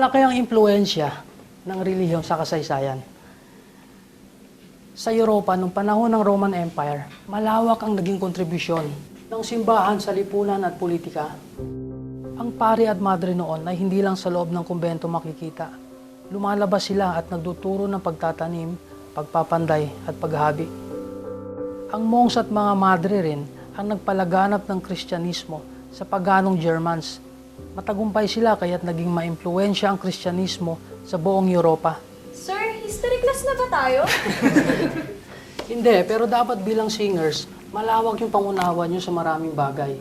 Malaki ang impluensya ng relihiyon sa kasaysayan. Sa Europa, noong panahon ng Roman Empire, malawak ang naging kontribusyon ng simbahan sa lipunan at politika. Ang pari at madre noon ay hindi lang sa loob ng kumbento makikita. Lumalabas sila at nagtuturo ng pagtatanim, pagpapanday at paghabi. Ang monks at mga madre rin ang nagpalaganap ng Kristyanismo sa paganong Germans. Matagumpay sila kaya't naging maimpluwensya ang Kristyanismo sa buong Europa. Sir, history class na ba tayo? Hindi, pero dapat bilang singers, malawak yung pangunawa nyo sa maraming bagay.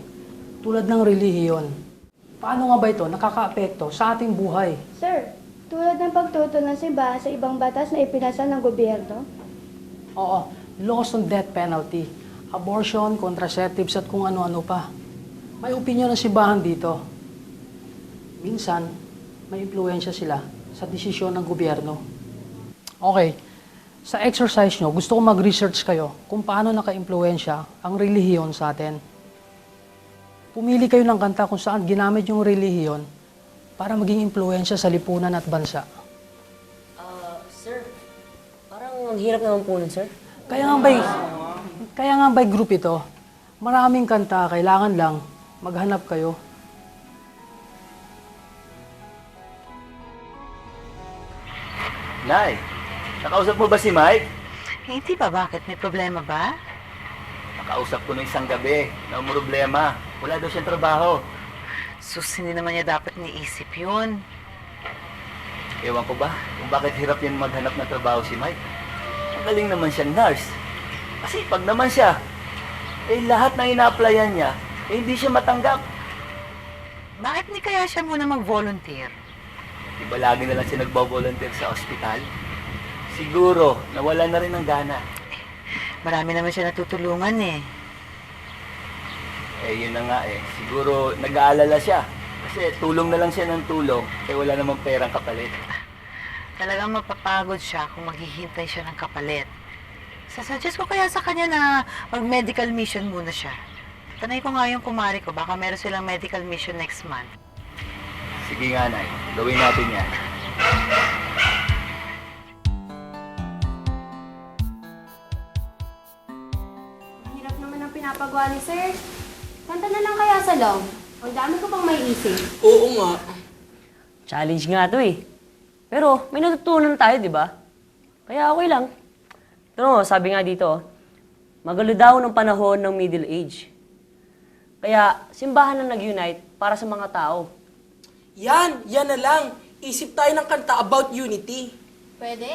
Tulad ng relihiyon. Paano nga ba ito nakakaapekto sa ating buhay? Sir, tulad ng pagtuto ng simbahan sa ibang batas na ipinasa ng gobyerno? Oo, laws on death penalty, abortion, contraceptives at kung ano-ano pa. May opinyon ng simbahan dito. Minsan, may impluensya sila sa desisyon ng gobyerno. Okay, sa exercise nyo, gusto ko mag-research kayo kung paano naka-impluensya ang relihiyon sa atin. Pumili kayo ng kanta kung saan ginamit yung relihiyon para maging impluensya sa lipunan at bansa. Sir, parang ang hirap naman po nun, sir. Kaya nga by group ito, maraming kanta, kailangan lang maghanap kayo. Nay, nakausap mo ba si Mike? Hindi ba? Bakit? May problema ba? Nakausap ko nung isang gabi na problema. Wala daw siyang trabaho. Sus, hindi naman niya dapat niisip yun. Ewan ko ba kung bakit hirap yan maghanap ng trabaho si Mike. Ang galing naman siyang nurse. Kasi pag naman siya, lahat na ina-applyan niya, hindi siya matanggap. Bakit hindi kaya siya muna mag-volunteer? Diba lagi na lang siya nagbo-volunteer sa ospital? Siguro, nawala na rin ng gana. Marami naman siya natutulungan eh. Yun na nga eh. Siguro, nag-aalala siya. Kasi tulong na lang siya ng tulong, wala namang perang kapalit. Talagang mapapagod siya kung maghihintay siya ng kapalit. Sasuggest ko kaya sa kanya na mag-medical mission muna siya. Tanay ko nga yung kumari ko, baka meron silang medical mission next month. Sige nga, Nay. Gawin natin yan. Hirap naman ang pinapagawa ni Sir. Kanta na lang kaya sa long. Ang dami ko pang may isip. Oo nga. Challenge nga to eh. Pero may natutunan tayo, di ba? Kaya okay lang. Ito no, sabi nga dito, magalo daw ng panahon ng Middle Age. Kaya simbahan na nag-unite para sa mga tao. Yan na lang. Isip tayo ng kanta about unity. Pwede.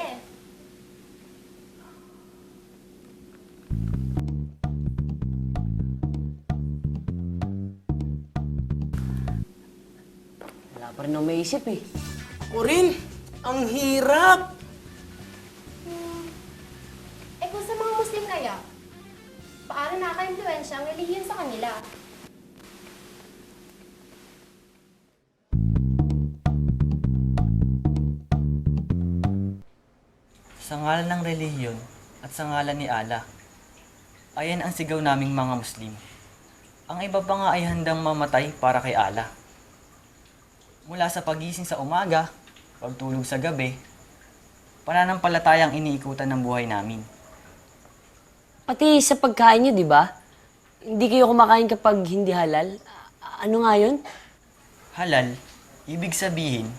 Wala pa rin akong maisip eh. Ako rin. Ang hirap. Kung sa mga Muslim kaya, paano nakaka-influensya ang relihiyon sa kanila? Sa ngalan ng relihiyon at sa ngalan ni Allah, ayan ang sigaw naming mga Muslim. Ang iba pa nga ay handang mamatay para kay Allah. Mula sa pagising sa umaga, pagtulog sa gabi, pananampalatayang iniikutan ng buhay namin. Pati sa pagkain nyo, di ba? Hindi kayo kumakain kapag hindi halal. Ano nga yun? Halal, ibig sabihin,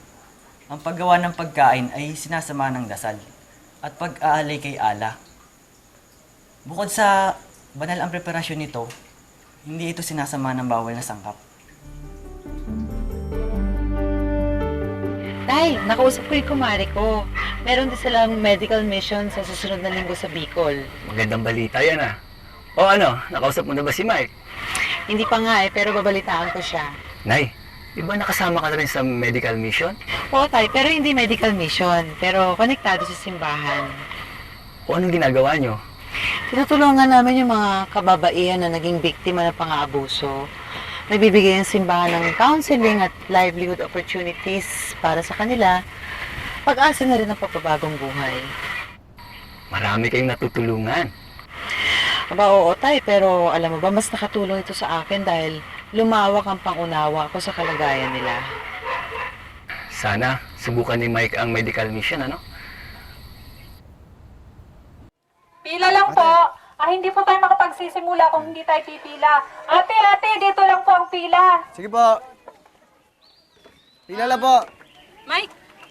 ang paggawa ng pagkain ay sinasama ng dasal at pag-aalay kay Allah. Bukod sa banal ang preparasyon nito, hindi ito sinasama ng bawal na sangkap. Tay, nakausap ko yung kumari ko. Meron din silang medical mission sa susunod na linggo sa Bicol. Magandang balita yan ah. O ano, nakausap mo na ba si Mike? Hindi pa nga eh, pero babalitaan ko siya. Nay, di ba nakasama ka na rin sa medical mission? Oo, tay, pero hindi medical mission. Pero konektado sa simbahan. O anong ginagawa nyo? Tinutulungan namin yung mga kababaihan na naging biktima ng pang-aabuso. Nagbibigay ang simbahan ng counseling at livelihood opportunities para sa kanila. Pag-asa na rin ang pagpabagong buhay. Marami kayong natutulungan. Aba, oo, tay, pero alam mo ba, mas nakatulong ito sa akin dahil lumawak ang pangunawa ko sa kalagayan nila. Sana subukan ni Mike ang medical mission, ano? Pila lang po. Hindi po tayo makapagsisimula kung hindi tayo pipila. Ate, dito lang po ang pila. Sige po. Pila lang po. Mike,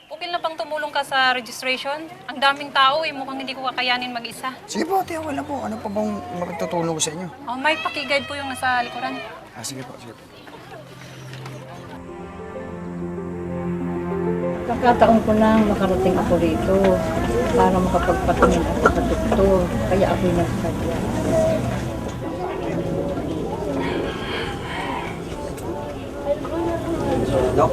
okay lang bang tumulong ka sa registration? Ang daming tao mukhang hindi ko kakayanin mag-isa. Sige po, ate, wala po. Ano pa bang makatutulong ko sa inyo? Oh, Mike, pakiguide po yung nasa likuran. Sige po, sige po. Pagkataon ko lang makarating ako rito para makapagpatingin ako sa doktor. Kaya ako'y nagsadya. Dok?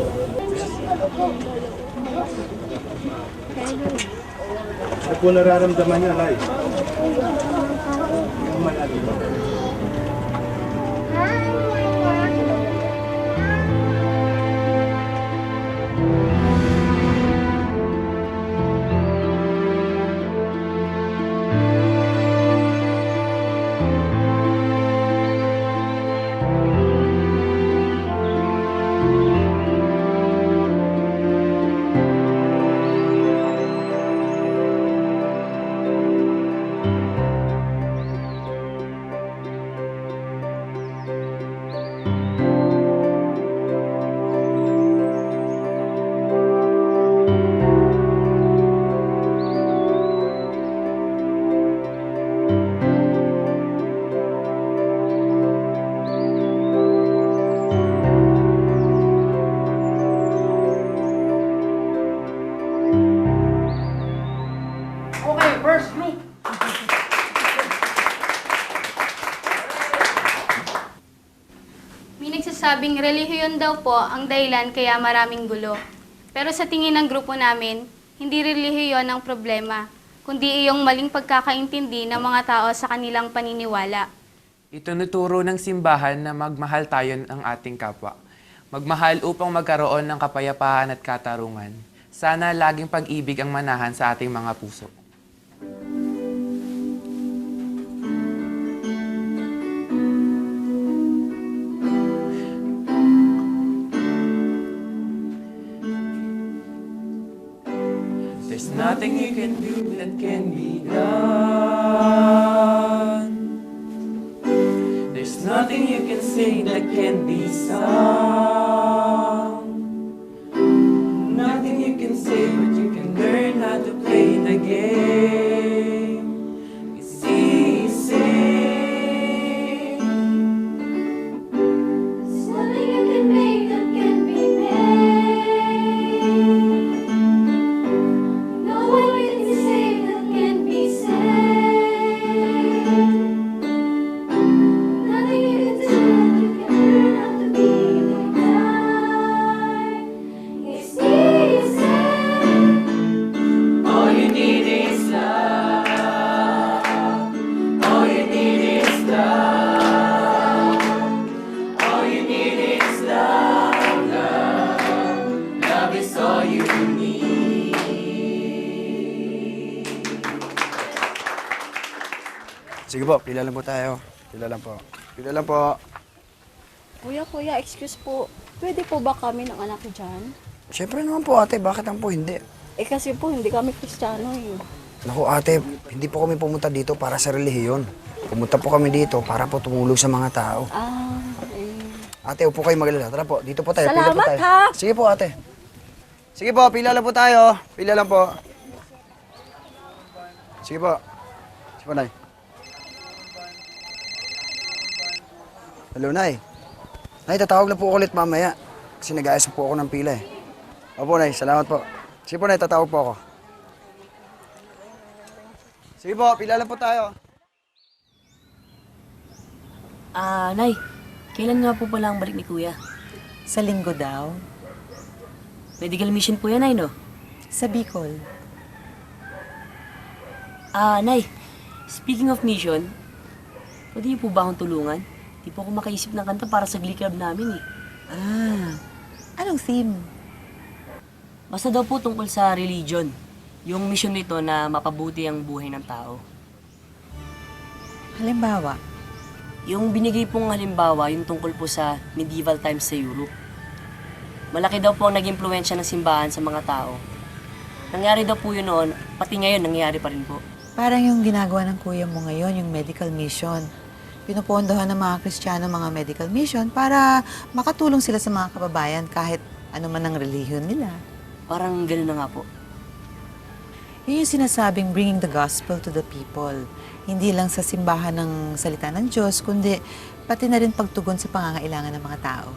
Ano po nararamdaman niya, Lai? Malalim ba? Okay, first group. May nagsasabing relihiyon daw po ang dahilan kaya maraming gulo. Pero sa tingin ng grupo namin, hindi relihiyon ang problema, kundi iyong maling pagkakaintindi ng mga tao sa kanilang paniniwala. Itinuturo ng simbahan na magmahal tayo ng ating kapwa. Magmahal upang magkaroon ng kapayapaan at katarungan. Sana laging pag-ibig ang manahan sa ating mga puso. There's nothing you can do that can be done. There's nothing you can say that can be sung. Nothing you can say, but you can learn how to play the game. It's easy. There's nothing you can make that can be made. No one can say that can be said. Nothing you can say that you can learn how to be like that. It's easy. All you need is love. All you need is love. All you need is love, love. Love is all you need. Sige po, pila lang po tayo. Pila lang po. Pila lang po. Kuya, excuse po. Pwede po ba kami ng anak dyan? Siyempre naman po, ate. Bakit ang po hindi? Kasi po, hindi kami Kristiyano eh. Naku, ate, hindi po kami pumunta dito para sa relihiyon. Pumunta po kami dito para po tumulong sa mga tao. Ate, upo kayo magalala. Tara po, dito po tayo. Pila po Salamat, tayo. ha? Sige po, ate. Sige po, pila lang po tayo. Pila lang po. Sige po. Sige po, Nay. Hello, Nay. Nay, tatawag na po ako ulit mamaya. Kasi nag-aayos po ako ng pila eh. Opo, Nay. Salamat po. Sige po, Nay. Tatawag po ako. Sige po, pila lang po tayo. Nay, kailan nga po pala ang balik ni Kuya? Sa linggo daw, Medical mission po yan, Nay, no? sa Bicol. Nay, speaking of mission, pwede niyo po ba akong tulungan? Di po ako makaisip ng kanta para sa Glee Club namin eh. Anong theme? Basta daw po tungkol sa religion. Yung mission nito na mapabuti ang buhay ng tao. Halimbawa, Yung binigay pong halimbawa, yung tungkol po sa medieval times sa Europe. malaki daw po ang naging impluwensya ng simbahan sa mga tao. Nangyari daw po yun noon, pati ngayon nangyayari pa rin po. Parang yung ginagawa ng kuya mo ngayon, yung medical mission. Pinupondohan ng mga Kristiyano mga medical mission para makatulong sila sa mga kababayan kahit ano man ang relihiyon nila. Parang gano'n na nga po. Yun yung sinasabing bringing the gospel to the people. Hindi lang sa simbahan ng salita ng Diyos, kundi pati na rin pagtugon sa pangangailangan ng mga tao.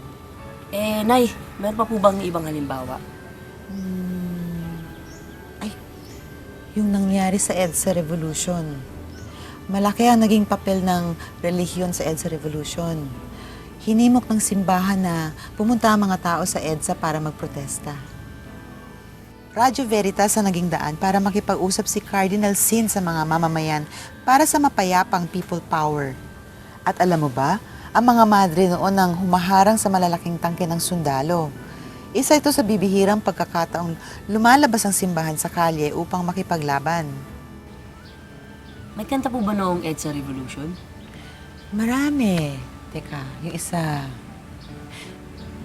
Nay, meron pa po bang ibang halimbawa? Yung nangyari sa EDSA Revolution. Malaki ang naging papel ng relihiyon sa EDSA Revolution. Hinimok ng simbahan na pumunta ang mga tao sa EDSA para magprotesta. Radyo Veritas ang naging daan para makipag-usap si Cardinal Sin sa mga mamamayan para sa mapayapang people power. At alam mo ba, ang mga madre noon ang humaharang sa malalaking tangke ng sundalo. Isa ito sa bibihirang pagkakataong lumalabas ang simbahan sa kalye upang makipaglaban. May kanta po ba noong EDSA Revolution? Marami. Teka, yung isa.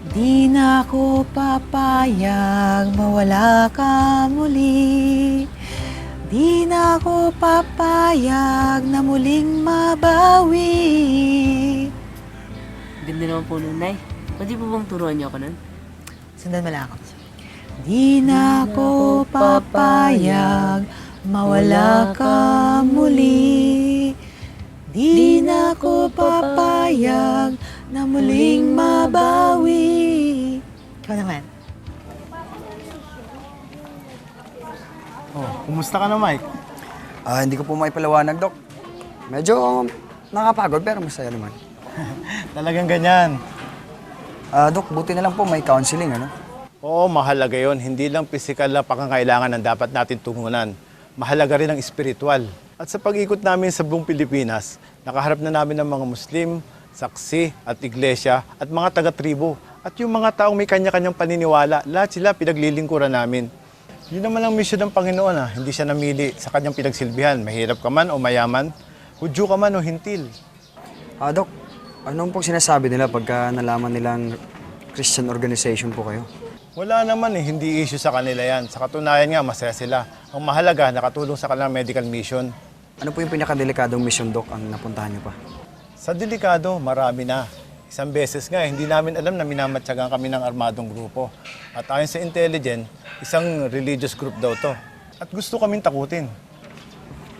Di na ako papayag mawala ka muli. Di na ako papayag na muling mabawi. Ganda naman po nun, Nay. Pwede po bang turuan niyo ako nun? Sundan mo lang ako. Di na ako papayag mawala ka muli. Di na ako papayag na muling mabawi. Ikaw naman. Oh, kumusta ka na, Mike? Hindi ko po maipaliwanag, Dok. Medyo nakapagod pero masaya naman. Talagang ganyan. Dok, buti na lang po may counseling, ano? Oo, mahalaga yon. Hindi lang physical na pangangailangan ang dapat natin tungunan. Mahalaga rin ang espiritual. At sa pag-ikot namin sa buong Pilipinas, nakaharap na namin ng mga Muslim, saksi at iglesia at mga taga-tribo. At yung mga taong may kanya-kanyang paniniwala, lahat sila pinaglilingkuran namin. Yun naman ang misyon ng Panginoon. Hindi siya namili sa kanyang pinagsilbihan. Mahirap ka man o mayaman, Hudyo ka man o hintil. Dok, anong pong sinasabi nila pagka nalaman nilang Christian organization po kayo? Wala naman hindi issue sa kanila yan. Sa katunayan nga, masaya sila. Ang mahalaga, nakatulong sa kanilang medical mission. Ano po yung pinakadelikadong mission, Dok, ang napuntahan niyo pa? Sa delikado, marami na. Isang beses nga, hindi namin alam na minamatyagan kami ng armadong grupo. At ayon sa intelligence, isang religious group daw to. At gusto kaming takutin.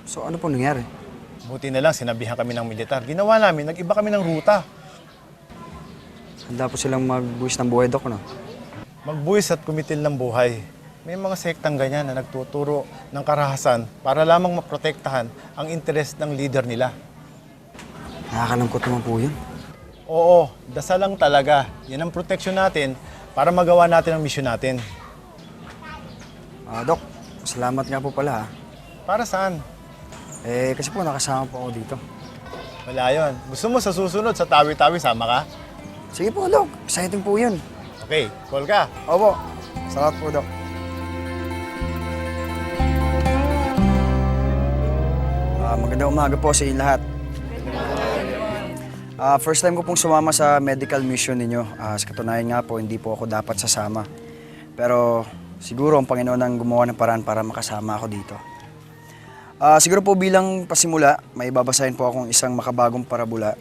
So ano po nangyari? Buti na lang, sinabihan kami ng militar. Ginawa namin, nag-iba kami ng ruta. Handa po silang magbuwis ng buhay, Dok, no? Magbuwis at kumitil ng buhay. May mga sektang ganyan na nagtuturo ng karahasan para lamang maprotektahan ang interes ng leader nila. Nakakalangkot naman po yun. Oo, dasal lang talaga. Yan ang proteksyon natin para magawa natin ang misyon natin. Dok, salamat nga po pala, ha? Para saan? Kasi po nakasama po ako dito. Wala yun. Gusto mo sa susunod, sa tawi-tawi, sama ka? Sige po, Dok. Exciting po yun. Okay, call ka. Opo. Salamat po, Dok. Magandang umaga po sa inyo lahat. First time ko pong sumama sa medical mission ninyo. Sa katunayan nga po, hindi po ako dapat sasama. Pero siguro ang Panginoon ang gumawa ng paraan para makasama ako dito. Siguro po bilang pasimula, may babasahin po akong isang makabagong parabula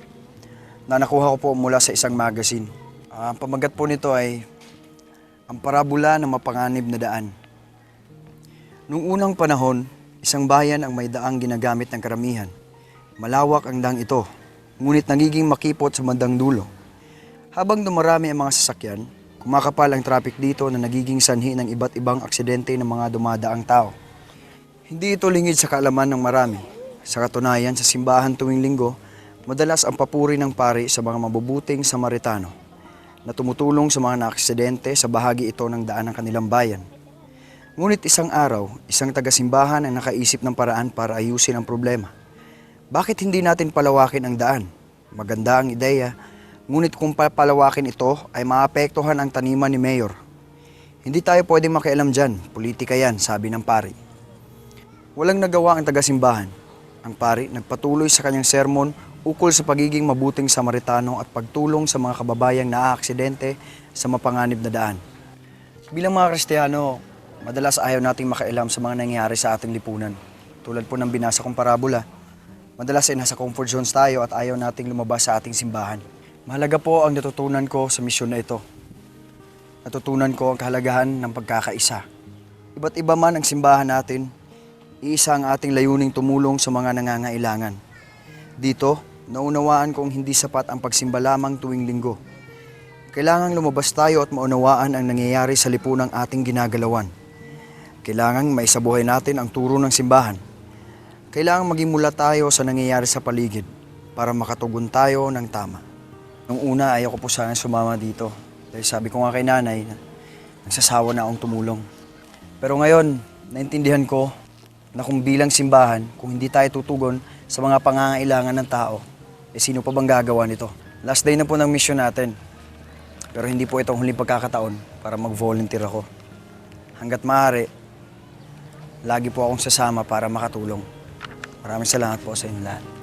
na nakuha ko po mula sa isang magazine. Ang pamagat po nito ay ang parabula ng mapanganib na daan. Noong unang panahon, isang bayan ang may daang ginagamit ng karamihan. Malawak ang daang ito, ngunit nagiging makipot sa bandang dulo. Habang dumarami ang mga sasakyan, kumakapal ang traffic dito na nagiging sanhi ng iba't ibang aksidente ng mga dumadaang tao. Hindi ito lingid sa kaalaman ng marami. Sa katunayan, sa simbahan tuwing linggo, madalas ang papuri ng pari sa mga mabubuting Samaritano na tumutulong sa mga naaksidente sa bahagi ito ng daan ng kanilang bayan. Ngunit isang araw, isang taga-simbahan ang nakaisip ng paraan para ayusin ang problema. Bakit hindi natin palawakin ang daan? Maganda ang ideya, ngunit kung papalawakin ito ay maapektuhan ang taniman ni Mayor. Hindi tayo pwedeng makialam dyan, politika yan, sabi ng pari. Walang nagawa ang taga-simbahan. Ang pari nagpatuloy sa kanyang sermon ukol sa pagiging mabuting Samaritano at pagtulong sa mga kababayang naaaksidente sa mapanganib na daan. Bilang mga Kristiyano, madalas ayaw nating makailam sa mga nangyayari sa ating lipunan. Tulad po ng binasa kong parabola, madalas ay nasa comfort zones tayo at ayaw nating lumabas sa ating simbahan. Mahalaga po ang natutunan ko sa misyon na ito. Natutunan ko ang kahalagahan ng pagkakaisa. Iba't iba man ang simbahan natin, iisa ang ating layuning tumulong sa mga nangangailangan. Dito, naunawaan kong hindi sapat ang pagsimba lamang tuwing linggo. Kailangang lumabas tayo at maunawaan ang nangyayari sa lipunang ating ginagalawan. Kailangang maisabuhay natin ang turo ng simbahan. Kailangang maging mula tayo sa nangyayari sa paligid para makatugon tayo ng tama. Nung una, ayaw ko po sana sumama dito. Dahil sabi ko nga kay nanay na nagsasawa na akong tumulong. Pero ngayon, naintindihan ko na kung bilang simbahan, kung hindi tayo tutugon sa mga pangangailangan ng tao, sino pa bang gagawa nito? Last day na po ng mission natin. Pero hindi po itong huling pagkakataon para mag-volunteer ako. Hanggat maaari, lagi po akong sasama para makatulong. Maraming salamat po sa inyo lahat.